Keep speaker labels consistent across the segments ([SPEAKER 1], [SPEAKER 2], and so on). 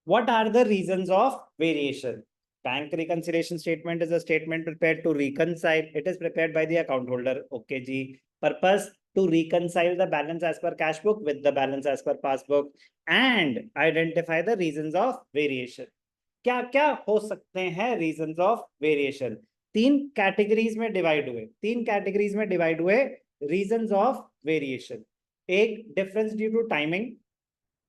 [SPEAKER 1] What are the reasons of variation? Bank reconciliation statement is a statement prepared to reconcile. It is prepared by the account holder. Okay, G. Purpose to reconcile the balance as per cash book with the balance as per passbook and identify the reasons of variation. क्या क्या हो सकते हैं reasons of variation? तीन categories में divide हुए reasons of variation. एक difference due to timing,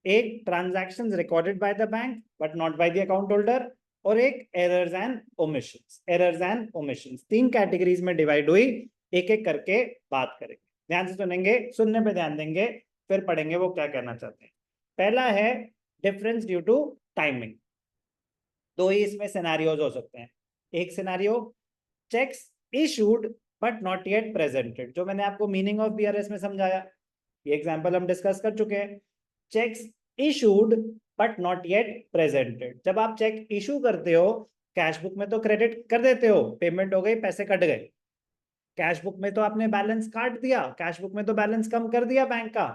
[SPEAKER 1] एक transactions recorded by the bank but not by the account holder, और एक एरर्स एंड ओमिशंस. तीन कैटेगरीज में डिवाइड हुई. एक एक करके बात करेंगे. ध्यान से सुनेंगे, सुनने पे ध्यान देंगे, फिर पढ़ेंगे वो क्या कहना चाहते हैं. पहला है डिफरेंस ड्यू टू टाइमिंग. दो ही इसमें सिनेरियोज हो सकते हैं. एक scenario, cheques issued but not yet presented, जो मैंने आपको मीनिंग ऑफ बीआरएस में समझाया. ये एग्जांपल हम डिस्कस कर चुके हैं. Cheques issued but not yet presented. जब आप चेक इशू करते हो, कैश बुक में तो क्रेडिट कर देते हो, पेमेंट हो गई, पैसे कट गए. कैश बुक में तो आपने बैलेंस काट दिया, कैश बुक में तो बैलेंस कम कर दिया बैंक का,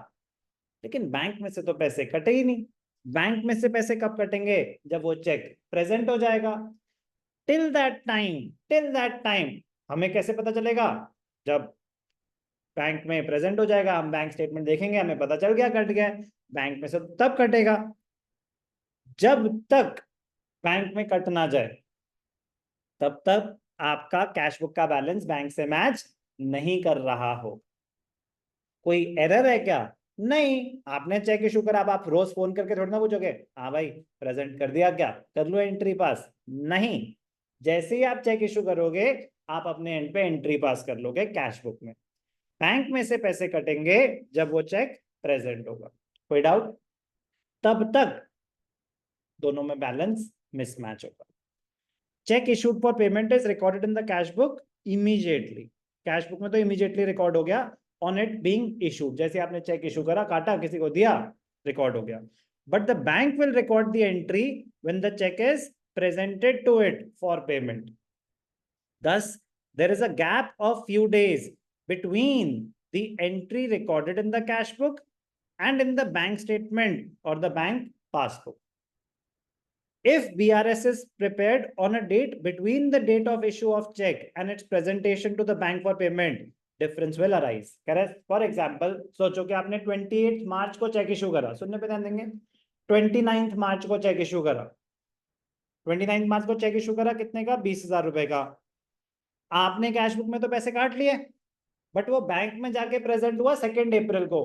[SPEAKER 1] लेकिन बैंक में से तो पैसे कटे ही नहीं. बैंक में से पैसे कब कटेंगे? जब वो चेक प्रेजेंट हो जाएगा. टिल दैट टाइम हमें कैसे पता चलेगा? जब बैंक में प्रेजेंट हो जाएगा, हम बैंक स्टेटमेंट देखेंगे, हमें पता चल गया कट गया. बैंक में से तब कटेगा जब तक बैंक में कट ना जाए, तब तक आपका कैश बुक का बैलेंस बैंक से मैच नहीं कर रहा हो. कोई एरर है क्या? नहीं. आपने चेक इशू करा, आप रोज फोन करके थोड़ी ना पूछोगे हाँ भाई प्रेजेंट कर दिया क्या, कर लो एंट्री पास. नहीं. जैसे ही आप चेक इशू करोगे, आप अपने एंड पे एंट्री पास कर लोगे कैश बुक में. बैंक में से पैसे कटेंगे जब वो चेक प्रेजेंट होगा. कोई डाउट? तब तक दोनों में बैलेंस मिसमैच होगा. Check issued for payment is recorded in the cash book immediately. Cash book में तो इमीडिएटली रिकॉर्ड हो गया ऑन इट बीइंग इशूड. जैसे आपने चेक इशू करा, काटा, किसी को दिया, रिकॉर्ड हो गया. But the bank will record the entry when the cheque is presented to it for payment. Thus, there is a gap of few days between the entry recorded in the cash book and in the bank statement or the bank passbook. If BRS is prepared on a date between the date of issue of check and its presentation to the bank for payment, difference will arise. For example, सोचो कि आपने 28 मार्च को check issue करा. सुनने पे ध्यान देंगे. 29 मार्च को चेक इशू करा. 29 मार्च को चेक इशू करा, कितने का? 20,000 रुपए का. आपने कैश बुक में तो पैसे काट लिए, बट वो बैंक में जाके प्रेजेंट हुआ 2 अप्रैल को.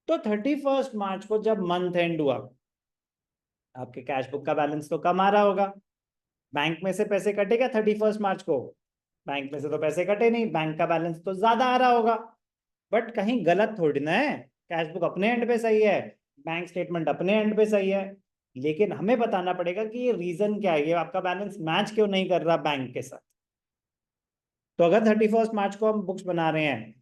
[SPEAKER 1] तो 31 मार्च को जब मंथ एंड हुआ, आपके कैश बुक का बैलेंस तो कम आ रहा होगा. बैंक में से पैसे कटेगा 31 मार्च को, बैंक में से तो पैसे कटे नहीं, बैंक का बैलेंस तो ज्यादा आ रहा होगा. बट कहीं गलत थोड़ी ना है. कैश बुक अपने एंड पे सही है, बैंक स्टेटमेंट अपने एंड पे सही है, लेकिन हमें बताना पड़ेगा कि ये रीजन क्या है, ये आपका बैलेंस मैच क्यों नहीं कर रहा बैंक के साथ. तो अगर 31 मार्च को हम बुक्स बना रहे हैं,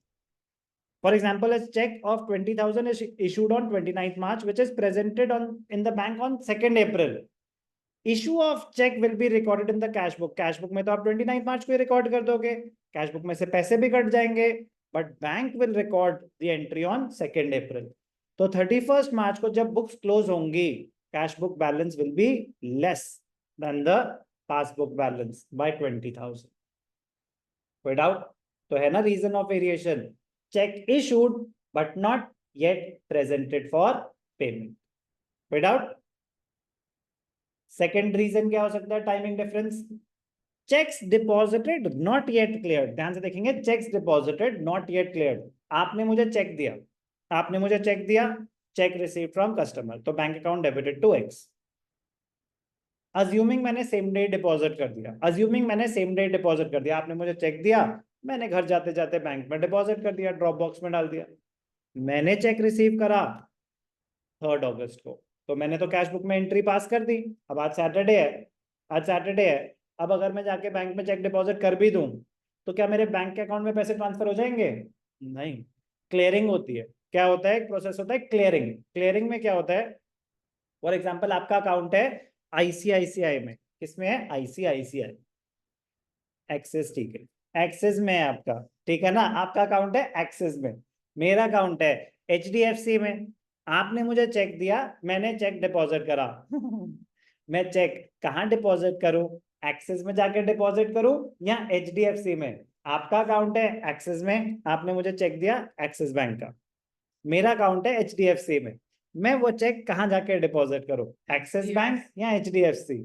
[SPEAKER 1] for example, a check of 20,000 is issued on 29th March, which is presented in the bank on 2nd April. Issue of check will be recorded in the cash book. Cash book में तो आप 29 मार्च को ही record कर दोगे, cash book में से पैसे भी कट जाएंगे, but bank will record the entry on 2nd April. तो 31 मार्च को जब बुक्स क्लोज होंगी, cash book balance will be less than the passbook balance by 20,000. कोई डाउट? तो है ना reason of variation. Cheque issued but not yet presented for payment. कोई डाउट? सेकेंड रीजन क्या हो सकता है? Timing difference. Cheques deposited not yet cleared. ध्यान से देखेंगे, cheques deposited not yet cleared. आपने मुझे चेक दिया, चेक रिसीव फ्रॉम कस्टमर, तो bank account debited to X. Assuming मैंने सेम डे डिपॉजिट कर दिया. आपने मुझे चेक दिया, मैंने घर जाते जाते बैंक में डिपॉजिट कर दिया, ड्रॉप बॉक्स में डाल दिया. मैंने चेक रिसीव करा 3 अगस्त को, तो मैंने तो कैश बुक में एंट्री पास कर दी. अब आज सैटरडे है. अब अगर मैं जाके बैंक में चेक डिपॉजिट कर भी दूं, तो क्या मेरे बैंक के अकाउंट में पैसे ट्रांसफर हो जाएंगे? नहीं. क्लियरिंग होती है. क्या होता है? एक प्रोसेस होता है क्लियरिंग में क्या होता है? फॉर एग्जाम्पल, आपका अकाउंट है आईसीआईसीआई में. किसमें है? ICICI axis. ठीक है, एक्सिस में है आपका, ठीक है ना. आपका अकाउंट है एक्सिस में, मेरा अकाउंट है एचडीएफसी में. आपने मुझे चेक दिया, मैंने चेक डिपॉजिट करा. मैं चेक कहाँ डिपॉजिट करूं? एक्सिस में जाके डिपॉजिट करूं या HDFC में? आपका अकाउंट है एक्सिस में, आपने मुझे चेक दिया एक्सिस बैंक का, मेरा अकाउंट है HDFC में, मैं वो चेक कहाँ जाके डिपॉजिट करूं? एक्सिस बैंक या HDFC?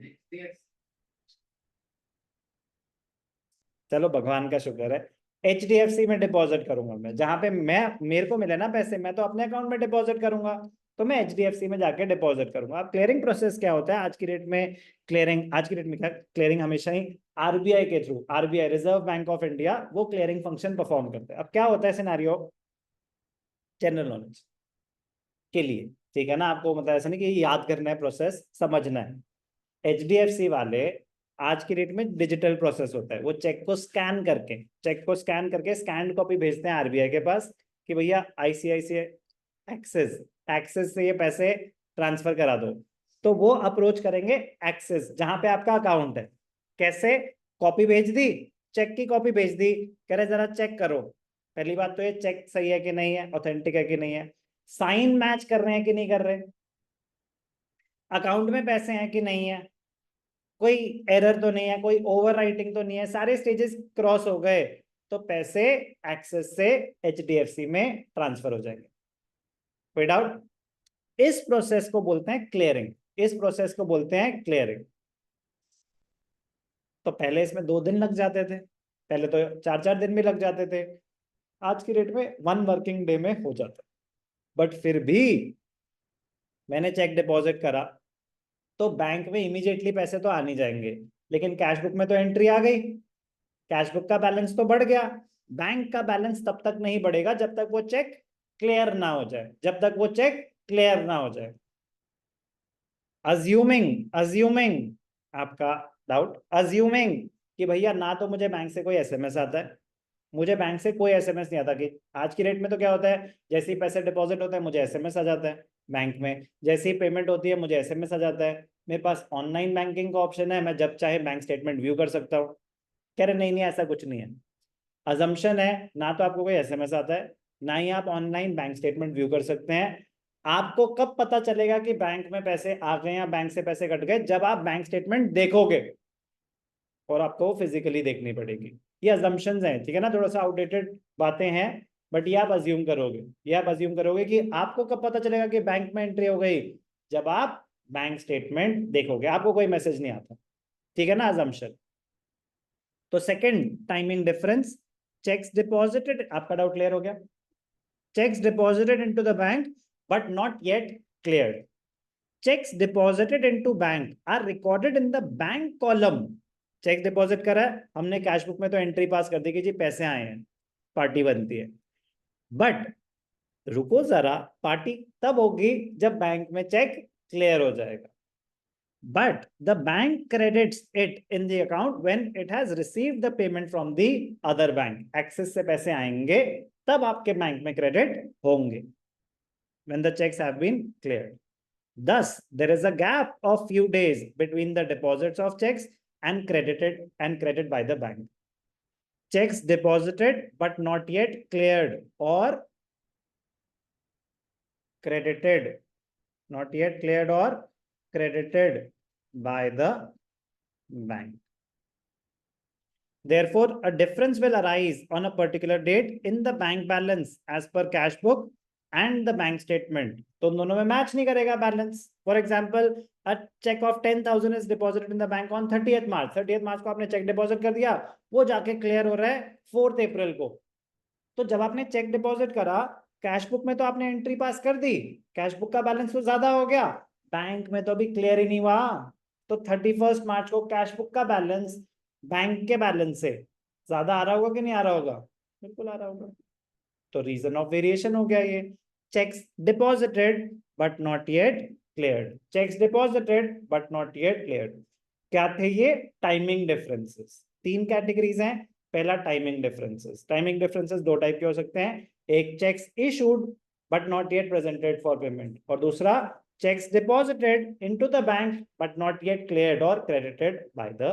[SPEAKER 1] चलो भगवान का शुक्र है, HDFC में डिपॉजिट करूंगा मैं, जहां पे मैं मेरे को मिले ना पैसे, मैं तो अपने अकाउंट में डिपॉजिट करूंगा, तो मैं HDFC में जाके डिपॉजिट करूंगा। अब क्लियरिंग प्रोसेस क्या होता है आज की डेट में? आज की डेट में क्या, क्लियरिंग हमेशा ही RBI के through, RBI reserve bank of India, वो क्लियरिंग फंक्शन परफॉर्म करते हैं। अब क्या होता है सिनेरियो, जनरल नॉलेज के लिए, ठीक है ना, आपको मतलब ऐसा नहीं कि याद करना है, प्रोसेस समझना है। HDFC वाले आज की डेट में डिजिटल प्रोसेस होता है, वो चेक को स्कैन करके स्कैन कॉपी भेजते हैं RBI के पास कि भैया ICICI एक्सिस एक्सिस से ये पैसे ट्रांसफर करा दो। तो वो अप्रोच करेंगे एक्सिस जहां पे आपका अकाउंट है। कैसे? कॉपी भेज दी, चेक की कॉपी भेज दी, कह रहे जरा चेक करो, पहली बात तो ये चेक सही है कि नहीं है, ऑथेंटिक है कि नहीं है, साइन मैच कर रहे हैं कि नहीं कर रहे, अकाउंट में पैसे हैं कि नहीं है, कोई एरर तो नहीं है, कोई ओवर राइटिंग तो नहीं है, सारे स्टेजेस क्रॉस हो गए, तो पैसे एक्सेस से HDFC में ट्रांसफर हो जाएंगे। कोई डाउट? इस प्रोसेस को बोलते हैं क्लियरिंग, इस प्रोसेस को बोलते हैं क्लियरिंग। तो पहले इसमें 2 दिन लग जाते थे, पहले तो 4-4 दिन भी लग जाते थे, आज की डेट में 1 वर्किंग डे में हो जाता है। बट फिर भी मैंने चेक डिपॉजिट करा तो बैंक में इमीडिएटली पैसे तो आ नहीं जाएंगे, लेकिन कैश बुक में तो एंट्री आ गई, कैश बुक का बैलेंस तो बढ़ गया। बैंक का बैलेंस तब तक नहीं बढ़ेगा जब तक वो चेक क्लियर ना हो जाए, जब तक वो चेक क्लियर ना हो जाए। अज्यूमिंग अज्यूमिंग आपका डाउट, अज्यूमिंग कि भैया ना तो मुझे बैंक से कोई SMS आता है, मुझे बैंक से कोई SMS नहीं आता। कि आज की डेट में तो क्या होता है, जैसे ही पैसे डिपॉजिट होता है मुझे SMS आ जाता है बैंक में, जैसे ही पेमेंट होती है मुझे SMS आ जाता है, मेरे पास ऑनलाइन बैंकिंग का ऑप्शन है, मैं जब चाहे बैंक स्टेटमेंट व्यू कर सकता हूँ। कह रहे नहीं नहीं ऐसा कुछ नहीं है, अजम्पशन है ना तो आपको कोई SMS आता है, ना ही आप ऑनलाइन बैंक स्टेटमेंट व्यू कर सकते हैं। आपको कब पता चलेगा कि बैंक में पैसे आ गए या बैंक से पैसे कट गए? जब आप बैंक स्टेटमेंट देखोगे, और आपको फिजिकली देखनी पड़ेगी। ये अजम्पशंस हैं, ठीक है ना, थोड़ा सा आउटडेटेड बातें हैं, बट ये आप अज्यूम करोगे, ये आप अज्यूम करोगे कि आपको कब पता चलेगा कि बैंक में एंट्री हो गई? जब आप बैंक स्टेटमेंट देखोगे, आपको कोई मैसेज नहीं आता, ठीक है ना, अजम्पशन। तो second timing difference, cheques deposited, आपका डाउट क्लियर हो गया? Checks deposited into the bank but not yet cleared, checks deposited into bank are recorded in the bank column। Cheque deposit करा है हमने, कैश बुक में तो entry पास कर दी कि जी पैसे आए हैं, पार्टी बनती है। बट रुको जरा, पार्टी तब होगी जब बैंक में चेक क्लियर हो जाएगा। But the bank credits it in the account when it has received the payment from the other bank. Excess से पैसे आएंगे तब आपके बैंक में क्रेडिट होंगे, when the checks have been cleared. Thus, there is a gap of few days between the deposits of checks and credit by the bank. Checks deposited but not yet cleared or credited, not yet cleared or credited by the bank. Therefore, a difference will arise on a particular date in the bank balance as per cash book and the bank statement. तो दोनों में match नहीं करेगा balance. For example, a check of 10,000 is deposited in the bank on 30th March। 30th March को आपने check deposit कर दिया, वो जाके क्लियर हो रहा है 4th April को। तो जब आपने चेक डिपॉजिट करा, कैश बुक में तो आपने एंट्री पास कर दी, कैश बुक का बैलेंस तो ज्यादा हो गया, बैंक में तो अभी क्लियर ही नहीं हुआ। तो 31st मार्च को कैश बुक का बैलेंस बैंक के बैलेंस से ज्यादा आ रहा होगा कि नहीं आ रहा होगा? बिल्कुल आ रहा होगा। तो रीजन ऑफ वेरिएशन हो गया ये, cheques deposited but not yet cleared, cheques deposited but not yet cleared. क्या थे ये? Timing differences. 3 कैटेगरीज हैं। पहला timing differences, timing differences 2 type के हो सकते हैं, एक cheques issued but not yet presented for payment, और दूसरा checks deposited into the bank but not yet cleared or credited by the